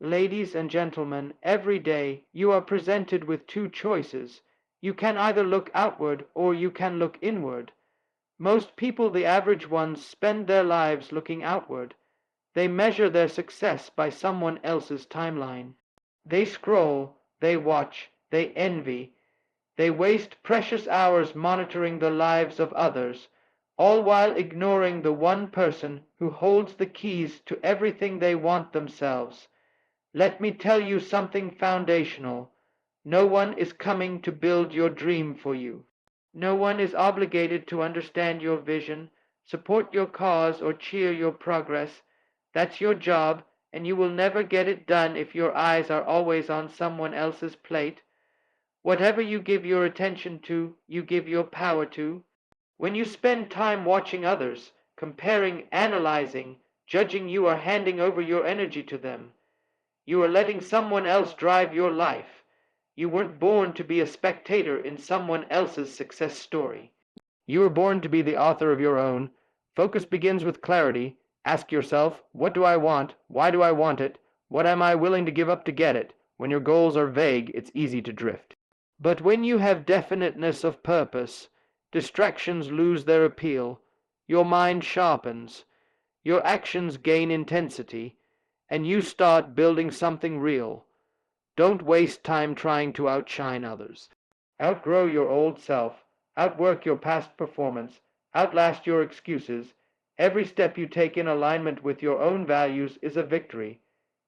Ladies and gentlemen, every day you are presented with two choices. You can either look outward or you can look inward. Most people, the average ones, spend their lives looking outward. They measure their success by someone else's timeline. They scroll, they watch, they envy. They waste precious hours monitoring the lives of others, all while ignoring the one person who holds the keys to everything they want themselves. Let me tell you something foundational. No one is coming to build your dream for you. No one is obligated to understand your vision, support your cause, or cheer your progress. That's your job, and you will never get it done if your eyes are always on someone else's plate. Whatever you give your attention to, you give your power to. When you spend time watching others, comparing, analyzing, judging, you are handing over your energy to them. You are letting someone else drive your life. You weren't born to be a spectator in someone else's success story. You were born to be the author of your own. Focus begins with clarity. Ask yourself, what do I want? Why do I want it? What am I willing to give up to get it? When your goals are vague, it's easy to drift. But when you have definiteness of purpose, distractions lose their appeal, your mind sharpens, your actions gain intensity, and you start building something real. Don't waste time trying to outshine others. Outgrow your old self, outwork your past performance, outlast your excuses. Every step you take in alignment with your own values is a victory.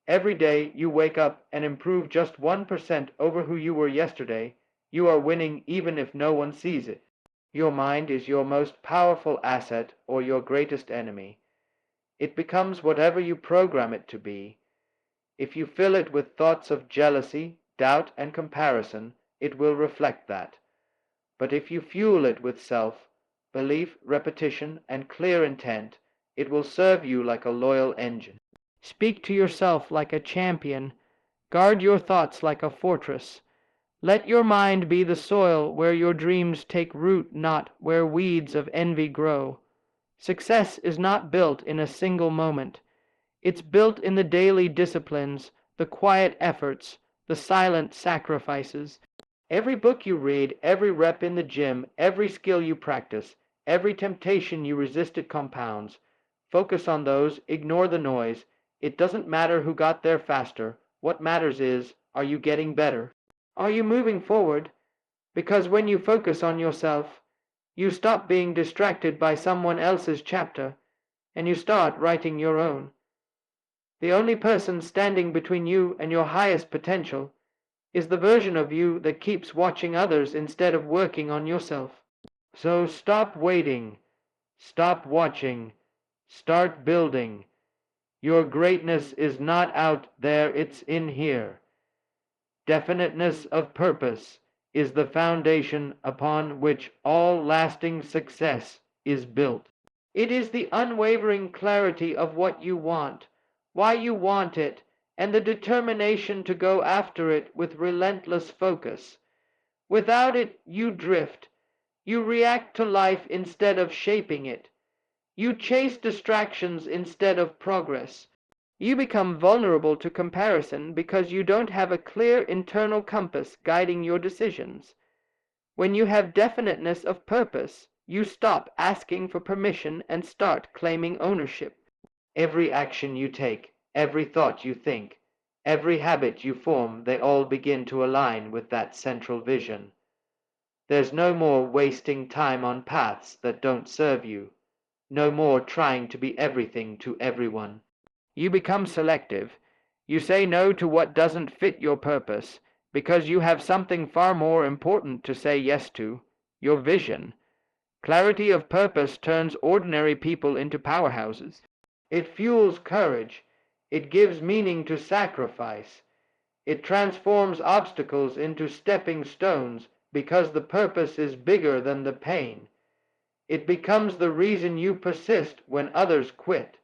Every day you wake up and improve just 1% over who you were yesterday, you are winning even if no one sees it. Your mind is your most powerful asset or your greatest enemy. It becomes whatever you program it to be. If you fill it with thoughts of jealousy, doubt, and comparison, it will reflect that. But if you fuel it with self-belief, repetition, and clear intent, it will serve you like a loyal engine. Speak to yourself like a champion. Guard your thoughts like a fortress. Let your mind be the soil where your dreams take root, not where weeds of envy grow. Success is not built in a single moment. It's built in the daily disciplines, the quiet efforts, the silent sacrifices. Every book you read, every rep in the gym, every skill you practice, every temptation you resist, it compounds. Focus on those, ignore the noise. It doesn't matter who got there faster. What matters is, are you getting better? Are you moving forward? Because when you focus on yourself, you stop being distracted by someone else's chapter, and you start writing your own. The only person standing between you and your highest potential is the version of you that keeps watching others instead of working on yourself. So stop waiting, stop watching, start building. Your greatness is not out there, it's in here. Definiteness of purpose is the foundation upon which all lasting success is built. It is the unwavering clarity of what you want, why you want it, and the determination to go after it with relentless focus. Without it, you drift. You react to life instead of shaping it. You chase distractions instead of progress. You become vulnerable to comparison because you don't have a clear internal compass guiding your decisions. When you have definiteness of purpose, you stop asking for permission and start claiming ownership. Every action you take, every thought you think, every habit you form, they all begin to align with that central vision. There's no more wasting time on paths that don't serve you. No more trying to be everything to everyone. You become selective. You say no to what doesn't fit your purpose because you have something far more important to say yes to, your vision. Clarity of purpose turns ordinary people into powerhouses. It fuels courage. It gives meaning to sacrifice. It transforms obstacles into stepping stones because the purpose is bigger than the pain. It becomes the reason you persist when others quit.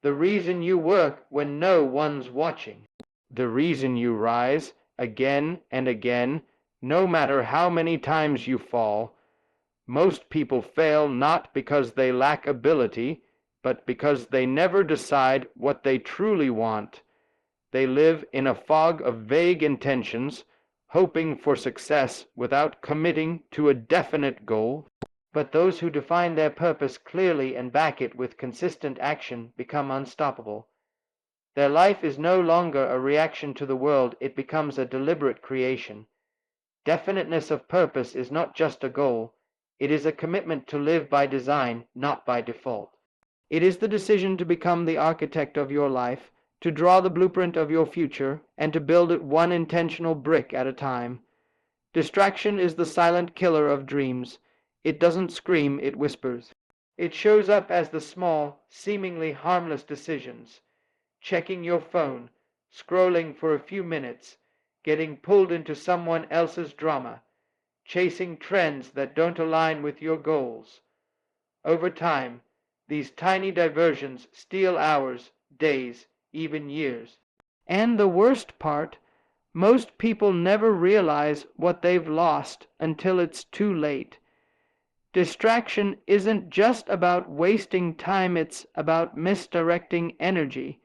The reason you work when no one's watching. The reason you rise again and again, no matter how many times you fall. Most people fail not because they lack ability, but because they never decide what they truly want. They live in a fog of vague intentions, hoping for success without committing to a definite goal. But those who define their purpose clearly and back it with consistent action become unstoppable. Their life is no longer a reaction to the world, it becomes a deliberate creation. Definiteness of purpose is not just a goal, it is a commitment to live by design, not by default. It is the decision to become the architect of your life, to draw the blueprint of your future, and to build it one intentional brick at a time. Distraction is the silent killer of dreams. It doesn't scream, it whispers. It shows up as the small, seemingly harmless decisions. Checking your phone, scrolling for a few minutes, getting pulled into someone else's drama, chasing trends that don't align with your goals. Over time, these tiny diversions steal hours, days, even years. And the worst part, most people never realize what they've lost until it's too late. Distraction isn't just about wasting time, it's about misdirecting energy.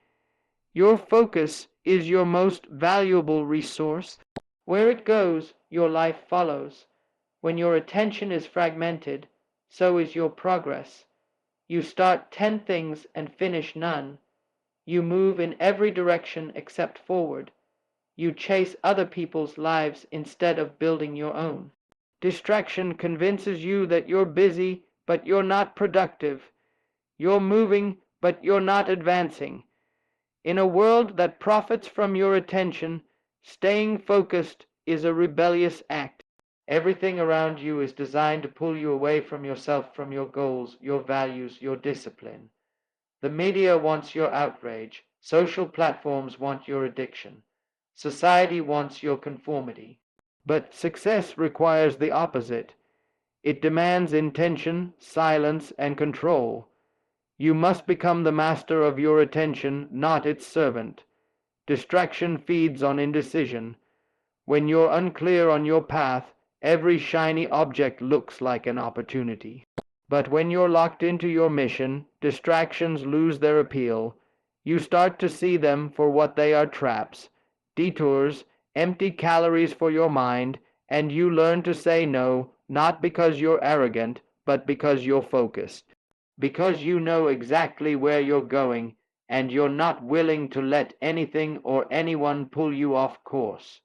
Your focus is your most valuable resource. Where it goes, your life follows. When your attention is fragmented, so is your progress. You start 10 things and finish none. You move in every direction except forward. You chase other people's lives instead of building your own. Distraction convinces you that you're busy, but you're not productive. You're moving, but you're not advancing. In a world that profits from your attention, staying focused is a rebellious act. Everything around you is designed to pull you away from yourself, from your goals, your values, your discipline. The media wants your outrage. Social platforms want your addiction. Society wants your conformity. But success requires the opposite. It demands intention, silence, and control. You must become the master of your attention, not its servant. Distraction feeds on indecision. When you're unclear on your path, every shiny object looks like an opportunity. But when you're locked into your mission, distractions lose their appeal. You start to see them for what they are: traps, detours, empty calories for your mind, and you learn to say no, not because you're arrogant, but because you're focused. Because you know exactly where you're going, and you're not willing to let anything or anyone pull you off course.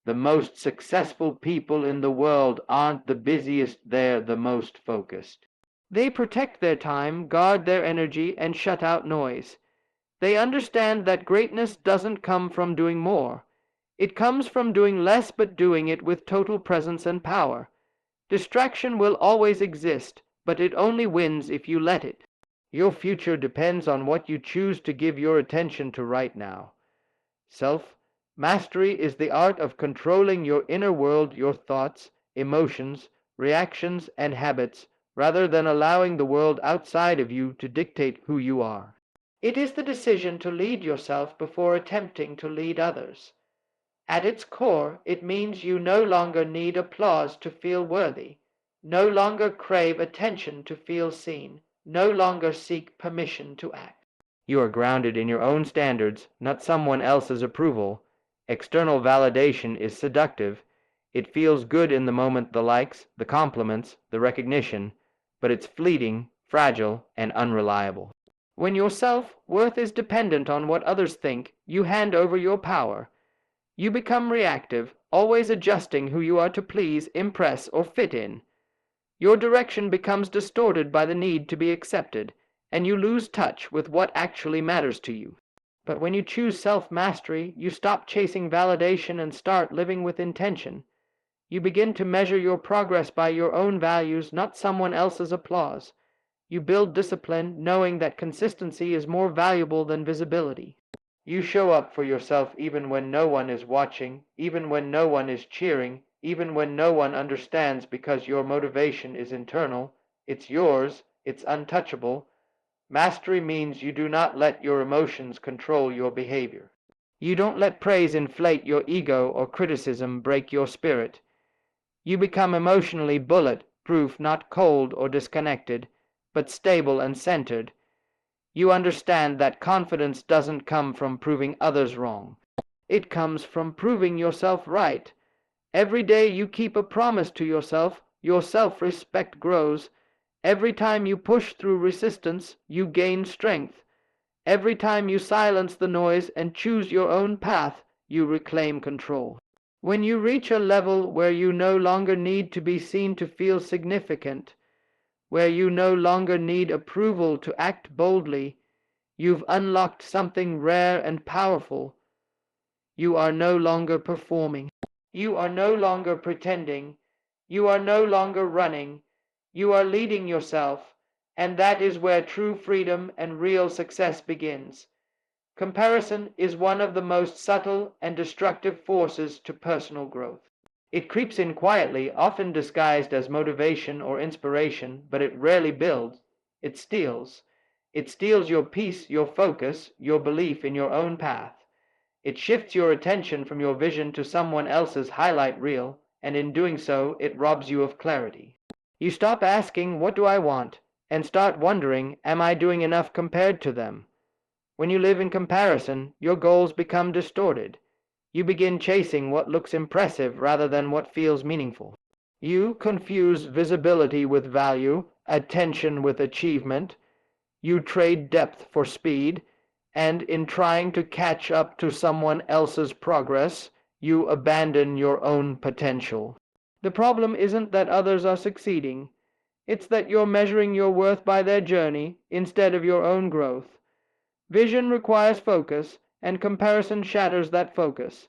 The most successful people in the world aren't the busiest, they're the most focused. They protect their time, guard their energy, and shut out noise. They understand that greatness doesn't come from doing more. It comes from doing less, but doing it with total presence and power. Distraction will always exist, but it only wins if you let it. Your future depends on what you choose to give your attention to right now. Self-mastery is the art of controlling your inner world, your thoughts, emotions, reactions, and habits, rather than allowing the world outside of you to dictate who you are. It is the decision to lead yourself before attempting to lead others. At its core, it means you no longer need applause to feel worthy, no longer crave attention to feel seen, no longer seek permission to act. You are grounded in your own standards, not someone else's approval. External validation is seductive. It feels good in the moment: the likes, the compliments, the recognition, but it's fleeting, fragile, and unreliable. When your self-worth is dependent on what others think, you hand over your power. You become reactive, always adjusting who you are to please, impress, or fit in. Your direction becomes distorted by the need to be accepted, and you lose touch with what actually matters to you. But when you choose self-mastery, you stop chasing validation and start living with intention. You begin to measure your progress by your own values, not someone else's applause. You build discipline, knowing that consistency is more valuable than visibility. You show up for yourself even when no one is watching, even when no one is cheering, even when no one understands, because your motivation is internal. It's yours. It's untouchable. Mastery means you do not let your emotions control your behavior. You don't let praise inflate your ego or criticism break your spirit. You become emotionally bullet-proof, not cold or disconnected, but stable and centered. You understand that confidence doesn't come from proving others wrong. It comes from proving yourself right. Every day you keep a promise to yourself, your self-respect grows. Every time you push through resistance, you gain strength. Every time you silence the noise and choose your own path, you reclaim control. When you reach a level where you no longer need to be seen to feel significant, where you no longer need approval to act boldly, you've unlocked something rare and powerful. You are no longer performing. You are no longer pretending. You are no longer running. You are leading yourself, and that is where true freedom and real success begins. Comparison is one of the most subtle and destructive forces to personal growth. It creeps in quietly, often disguised as motivation or inspiration, but it rarely builds. It steals. It steals your peace, your focus, your belief in your own path. It shifts your attention from your vision to someone else's highlight reel, and in doing so, it robs you of clarity. You stop asking, "What do I want?" and start wondering, "Am I doing enough compared to them?" When you live in comparison, your goals become distorted. You begin chasing what looks impressive rather than what feels meaningful. You confuse visibility with value, attention with achievement. You trade depth for speed, and in trying to catch up to someone else's progress, you abandon your own potential. The problem isn't that others are succeeding. It's that you're measuring your worth by their journey instead of your own growth. Vision requires focus, and comparison shatters that focus.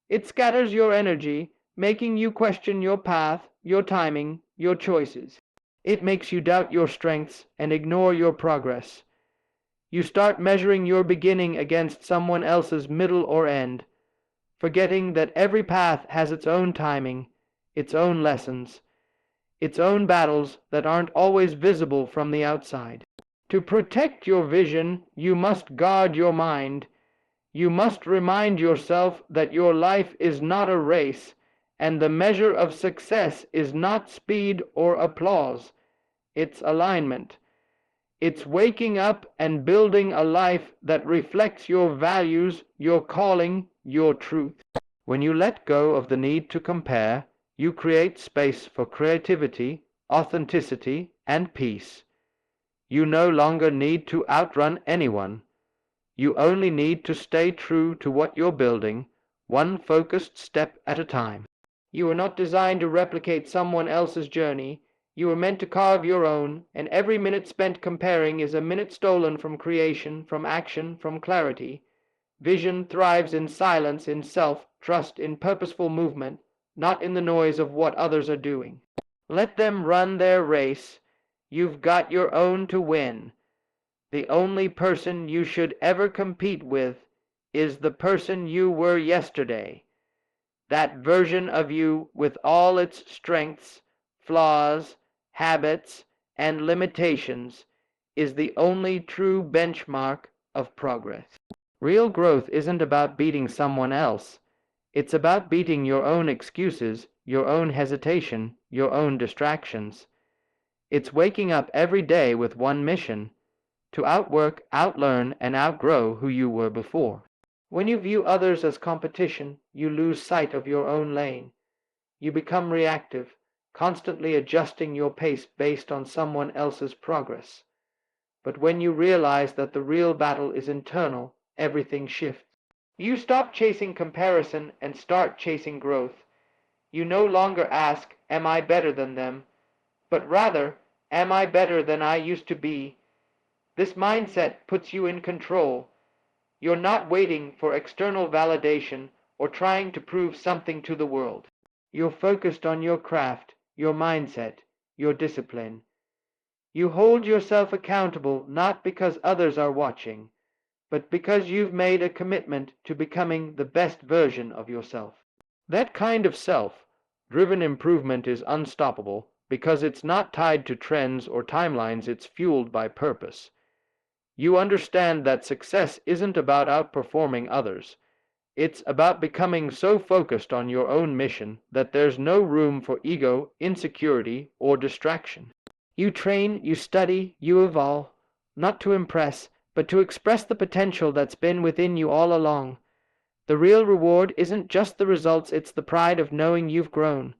It scatters your energy, making you question your path, your timing, your choices. It makes you doubt your strengths and ignore your progress. You start measuring your beginning against someone else's middle or end, forgetting that every path has its own timing, its own lessons, its own battles that aren't always visible from the outside. To protect your vision, you must guard your mind. You must remind yourself that your life is not a race, and the measure of success is not speed or applause. It's alignment. It's waking up and building a life that reflects your values, your calling, your truth. When you let go of the need to compare, you create space for creativity, authenticity, and peace. You no longer need to outrun anyone. You only need to stay true to what you're building, one focused step at a time. You are not designed to replicate someone else's journey. You are meant to carve your own, and every minute spent comparing is a minute stolen from creation, from action, from clarity. Vision thrives in silence, in self-trust, in purposeful movement, not in the noise of what others are doing. Let them run their race. You've got your own to win. The only person you should ever compete with is the person you were yesterday. That version of you with all its strengths, flaws, habits, and limitations is the only true benchmark of progress. Real growth isn't about beating someone else. It's about beating your own excuses, your own hesitation, your own distractions. It's waking up every day with one mission: to outwork, outlearn, and outgrow who you were before. When you view others as competition, you lose sight of your own lane. You become reactive, constantly adjusting your pace based on someone else's progress. But when you realize that the real battle is internal, everything shifts. You stop chasing comparison and start chasing growth. You no longer ask, "Am I better than them?" but rather, "Am I better than I used to be?" This mindset puts you in control. You're not waiting for external validation or trying to prove something to the world. You're focused on your craft, your mindset, your discipline. You hold yourself accountable not because others are watching, but because you've made a commitment to becoming the best version of yourself. That kind of self-driven improvement is unstoppable because it's not tied to trends or timelines. It's fueled by purpose. You understand that success isn't about outperforming others. It's about becoming so focused on your own mission that there's no room for ego, insecurity, or distraction. You train, you study, you evolve, not to impress, but to express the potential that's been within you all along. The real reward isn't just the results, it's the pride of knowing you've grown,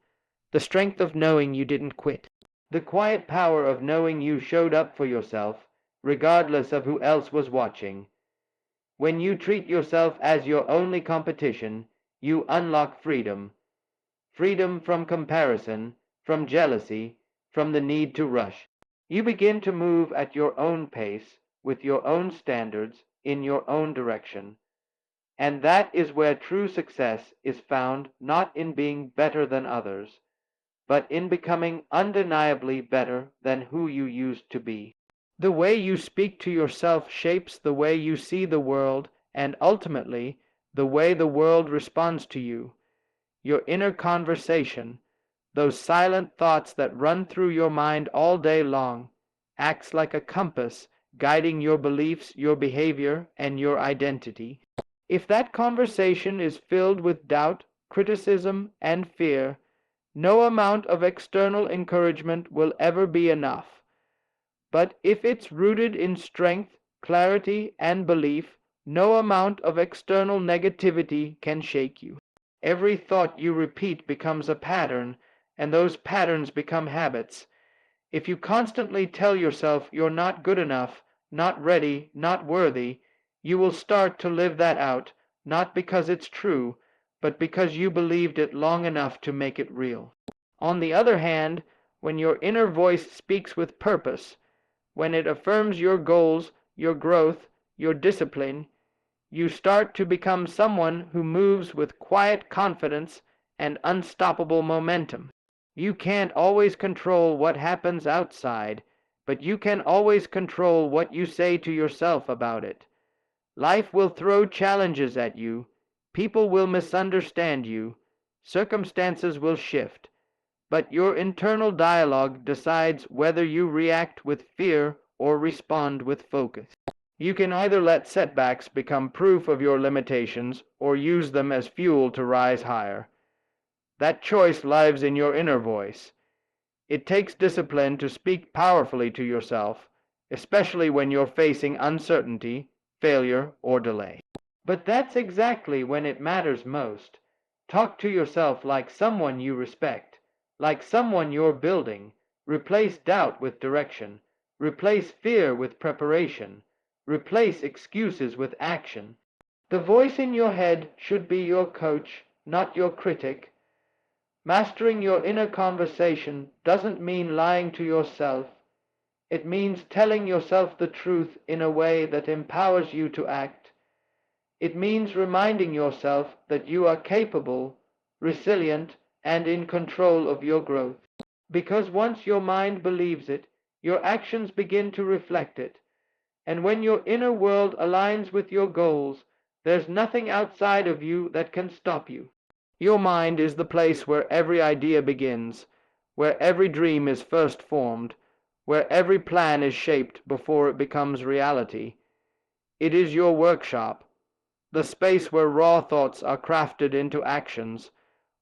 the strength of knowing you didn't quit, the quiet power of knowing you showed up for yourself, regardless of who else was watching. When you treat yourself as your only competition, you unlock freedom. Freedom from comparison, from jealousy, from the need to rush. You begin to move at your own pace, with your own standards, in your own direction. And that is where true success is found, not in being better than others, but in becoming undeniably better than who you used to be. The way you speak to yourself shapes the way you see the world, and ultimately, the way the world responds to you. Your inner conversation, those silent thoughts that run through your mind all day long, acts like a compass guiding your beliefs, your behavior, and your identity. If that conversation is filled with doubt, criticism, and fear, no amount of external encouragement will ever be enough. But if it's rooted in strength, clarity, and belief, no amount of external negativity can shake you. Every thought you repeat becomes a pattern, and those patterns become habits. If you constantly tell yourself you're not good enough, not ready, not worthy, you will start to live that out, not because it's true, but because you believed it long enough to make it real. On the other hand, when your inner voice speaks with purpose, when it affirms your goals, your growth, your discipline, you start to become someone who moves with quiet confidence and unstoppable momentum. You can't always control what happens outside, but you can always control what you say to yourself about it. Life will throw challenges at you, people will misunderstand you, circumstances will shift, but your internal dialogue decides whether you react with fear or respond with focus. You can either let setbacks become proof of your limitations or use them as fuel to rise higher. That choice lies in your inner voice. It takes discipline to speak powerfully to yourself, especially when you're facing uncertainty, failure, or delay. But that's exactly when it matters most. Talk to yourself like someone you respect, like someone you're building. Replace doubt with direction. Replace fear with preparation. Replace excuses with action. The voice in your head should be your coach, not your critic. Mastering your inner conversation doesn't mean lying to yourself. It means telling yourself the truth in a way that empowers you to act. It means reminding yourself that you are capable, resilient, and in control of your growth. Because once your mind believes it, your actions begin to reflect it. And when your inner world aligns with your goals, there's nothing outside of you that can stop you. Your mind is the place where every idea begins, where every dream is first formed, where every plan is shaped before it becomes reality. It is your workshop, the space where raw thoughts are crafted into actions,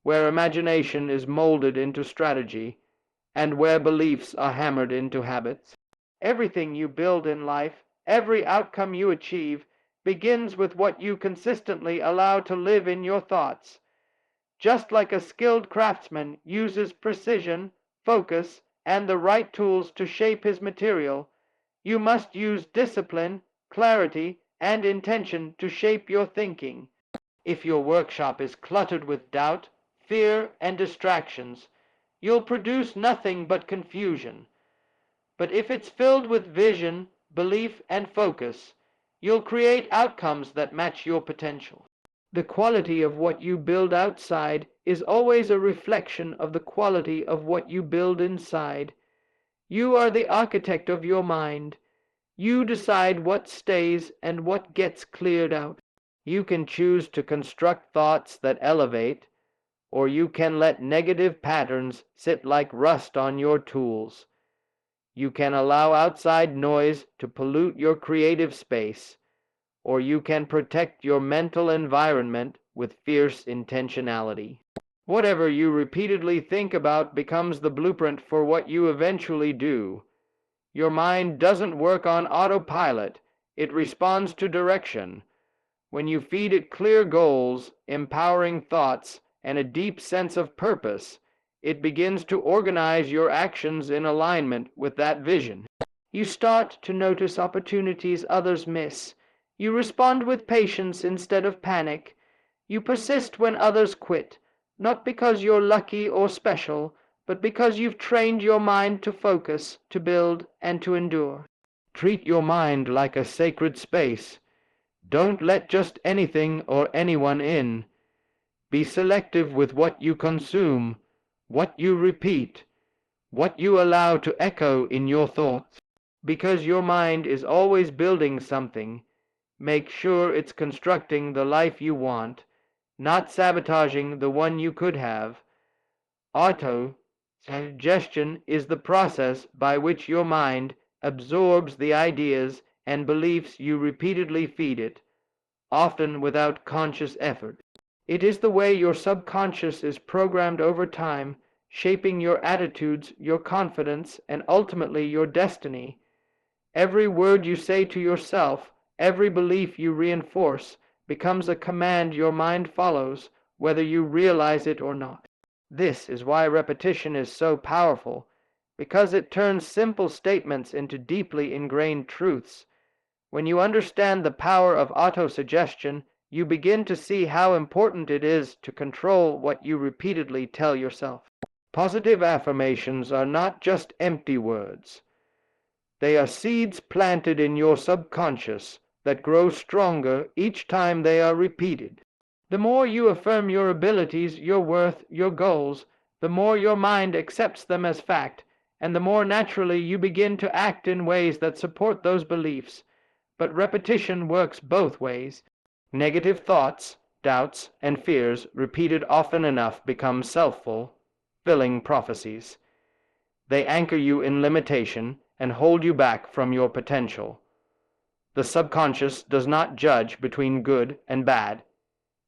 where imagination is molded into strategy, and where beliefs are hammered into habits. Everything you build in life, every outcome you achieve, begins with what you consistently allow to live in your thoughts. Just like a skilled craftsman uses precision, focus, and the right tools to shape his material, you must use discipline, clarity, and intention to shape your thinking. If your workshop is cluttered with doubt, fear, and distractions, you'll produce nothing but confusion. But if it's filled with vision, belief, and focus, you'll create outcomes that match your potential. The quality of what you build outside is always a reflection of the quality of what you build inside. You are the architect of your mind. You decide what stays and what gets cleared out. You can choose to construct thoughts that elevate, or you can let negative patterns sit like rust on your tools. You can allow outside noise to pollute your creative space, or you can protect your mental environment with fierce intentionality. Whatever you repeatedly think about becomes the blueprint for what you eventually do. Your mind doesn't work on autopilot. It responds to direction. When you feed it clear goals, empowering thoughts, and a deep sense of purpose, it begins to organize your actions in alignment with that vision. You start to notice opportunities others miss. You respond with patience instead of panic. You persist when others quit, not because you're lucky or special, but because you've trained your mind to focus, to build, and to endure. Treat your mind like a sacred space. Don't let just anything or anyone in. Be selective with what you consume, what you repeat, what you allow to echo in your thoughts. Because your mind is always building something, make sure it's constructing the life you want, not sabotaging the one you could have. Auto-suggestion is the process by which your mind absorbs the ideas and beliefs you repeatedly feed it, often without conscious effort. It is the way your subconscious is programmed over time, shaping your attitudes, your confidence, and ultimately your destiny. Every word you say to yourself, every belief you reinforce, becomes a command your mind follows, whether you realize it or not. This is why repetition is so powerful, because it turns simple statements into deeply ingrained truths. When you understand the power of autosuggestion, you begin to see how important it is to control what you repeatedly tell yourself. Positive affirmations are not just empty words. They are seeds planted in your subconscious that grow stronger each time they are repeated. The more you affirm your abilities, your worth, your goals, the more your mind accepts them as fact, and the more naturally you begin to act in ways that support those beliefs. But repetition works both ways. Negative thoughts, doubts, and fears repeated often enough become self-fulfilling prophecies. They anchor you in limitation and hold you back from your potential. The subconscious does not judge between good and bad.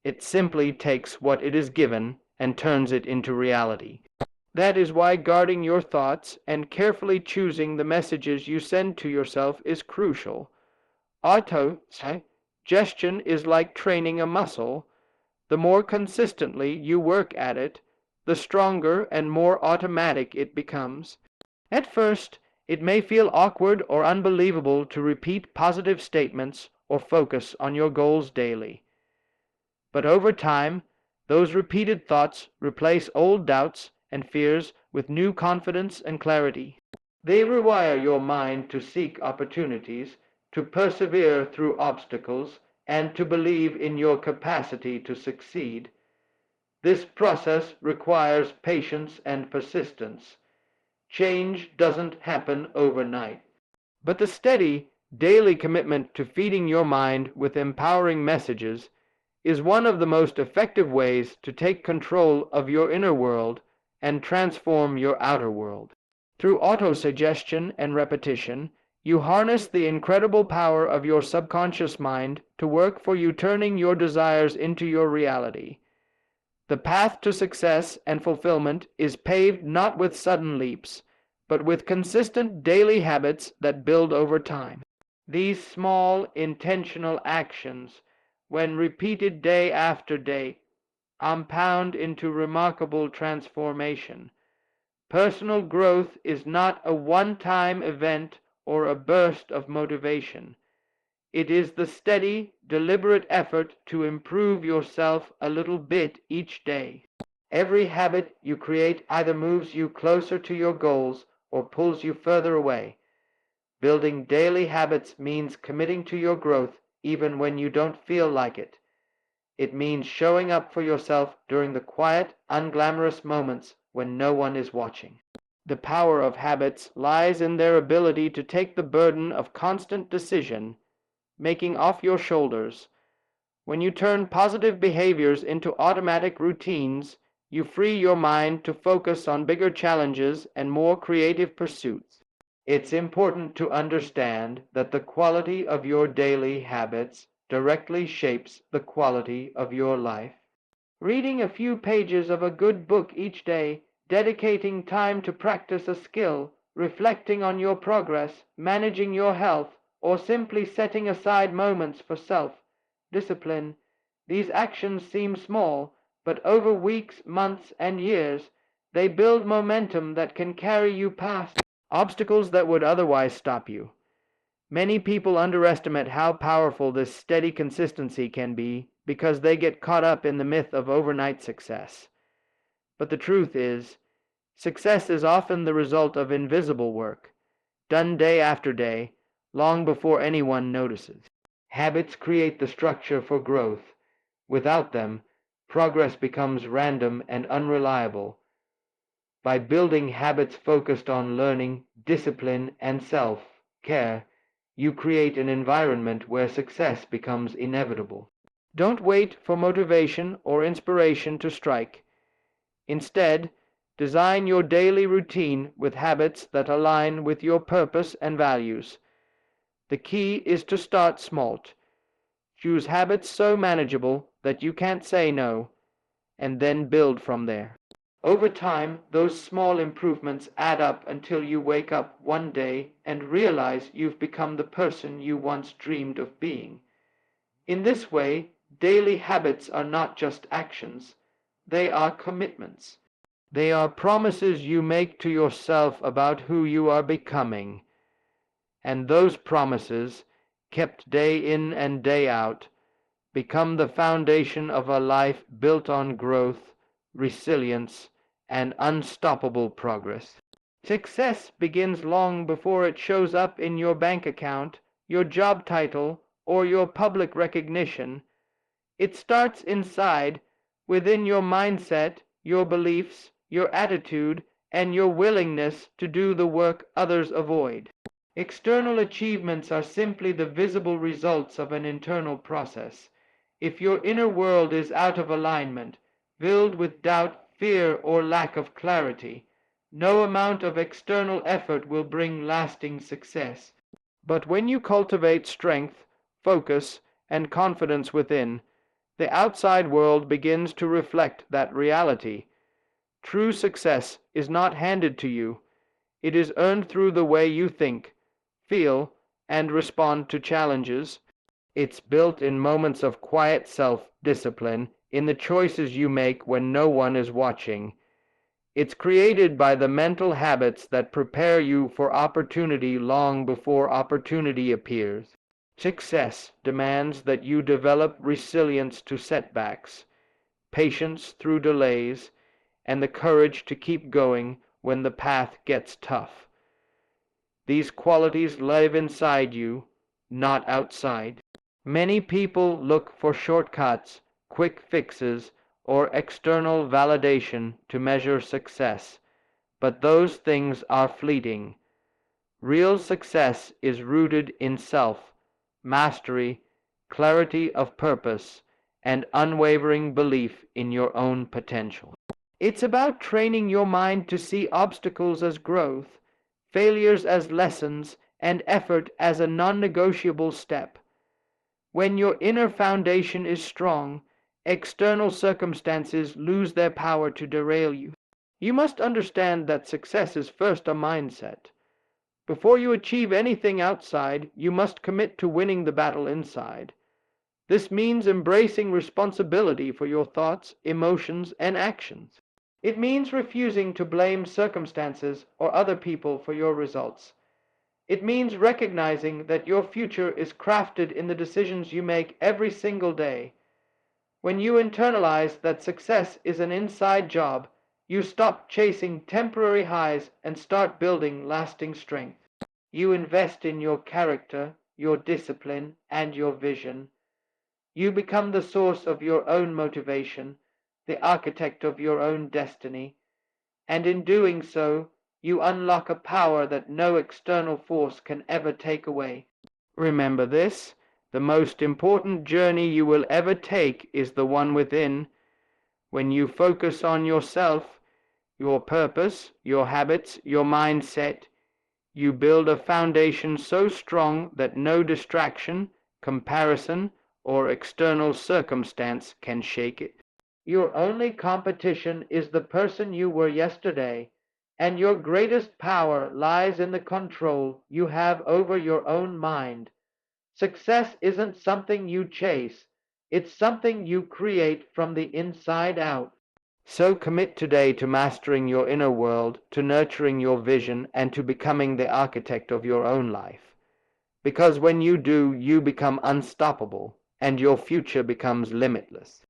It simply takes what it is given and turns it into reality. That is why guarding your thoughts and carefully choosing the messages you send to yourself is crucial. Auto-suggestion is like training a muscle. The more consistently you work at it, the stronger and more automatic it becomes. At first, it may feel awkward or unbelievable to repeat positive statements or focus on your goals daily. But over time, those repeated thoughts replace old doubts and fears with new confidence and clarity. They rewire your mind to seek opportunities, to persevere through obstacles, and to believe in your capacity to succeed. This process requires patience and persistence. Change doesn't happen overnight. But the steady, daily commitment to feeding your mind with empowering messages is one of the most effective ways to take control of your inner world and transform your outer world. Through autosuggestion and repetition, you harness the incredible power of your subconscious mind to work for you, turning your desires into your reality. The path to success and fulfillment is paved not with sudden leaps, but with consistent daily habits that build over time. These small, intentional actions, when repeated day after day, compound into remarkable transformation. Personal growth is not a one-time event or a burst of motivation. It is the steady, deliberate effort to improve yourself a little bit each day. Every habit you create either moves you closer to your goals or pulls you further away. Building daily habits means committing to your growth even when you don't feel like it. It means showing up for yourself during the quiet, unglamorous moments when no one is watching. The power of habits lies in their ability to take the burden of constant decision making off your shoulders. When you turn positive behaviors into automatic routines, you free your mind to focus on bigger challenges and more creative pursuits. It's important to understand that the quality of your daily habits directly shapes the quality of your life. Reading a few pages of a good book each day, dedicating time to practice a skill, reflecting on your progress, managing your health, or simply setting aside moments for self-discipline. These actions seem small, but over weeks, months, and years, they build momentum that can carry you past obstacles that would otherwise stop you. Many people underestimate how powerful this steady consistency can be because they get caught up in the myth of overnight success. But the truth is, success is often the result of invisible work, done day after day, long before anyone notices. Habits create the structure for growth. Without them, progress becomes random and unreliable. By building habits focused on learning, discipline, and self-care, you create an environment where success becomes inevitable. Don't wait for motivation or inspiration to strike. Instead, design your daily routine with habits that align with your purpose and values. The key is to start small. Choose habits so manageable that you can't say no, and then build from there. Over time, those small improvements add up until you wake up one day and realize you've become the person you once dreamed of being. In this way, daily habits are not just actions, they are commitments. They are promises you make to yourself about who you are becoming. And those promises, kept day in and day out, become the foundation of a life built on growth, resilience, and unstoppable progress. Success begins long before it shows up in your bank account, your job title, or your public recognition. It starts inside, within your mindset, your beliefs, your attitude, and your willingness to do the work others avoid. External achievements are simply the visible results of an internal process. If your inner world is out of alignment, filled with doubt, fear, or lack of clarity, no amount of external effort will bring lasting success. But when you cultivate strength, focus, and confidence within, the outside world begins to reflect that reality. True success is not handed to you. It is earned through the way you think, feel, and respond to challenges. It's built in moments of quiet self-discipline, in the choices you make when no one is watching. It's created by the mental habits that prepare you for opportunity long before opportunity appears. Success demands that you develop resilience to setbacks, patience through delays, and the courage to keep going when the path gets tough. These qualities live inside you, not outside. Many people look for shortcuts, quick fixes, or external validation to measure success, but those things are fleeting. Real success is rooted in self, mastery, clarity of purpose, and unwavering belief in your own potential. It's about training your mind to see obstacles as growth, failures as lessons, and effort as a non-negotiable step. When your inner foundation is strong, external circumstances lose their power to derail you. You must understand that success is first a mindset. Before you achieve anything outside, you must commit to winning the battle inside. This means embracing responsibility for your thoughts, emotions, and actions. It means refusing to blame circumstances or other people for your results. It means recognizing that your future is crafted in the decisions you make every single day. When you internalize that success is an inside job, you stop chasing temporary highs and start building lasting strength. You invest in your character, your discipline, and your vision. You become the source of your own motivation, the architect of your own destiny, and in doing so, you unlock a power that no external force can ever take away. Remember this, the most important journey you will ever take is the one within. When you focus on yourself, your purpose, your habits, your mindset, you build a foundation so strong that no distraction, comparison, or external circumstance can shake it. Your only competition is the person you were yesterday, and your greatest power lies in the control you have over your own mind, Success isn't something you chase, it's something you create from the inside out. So commit today to mastering your inner world, to nurturing your vision, and to becoming the architect of your own life. Because when you do, you become unstoppable, and your future becomes limitless.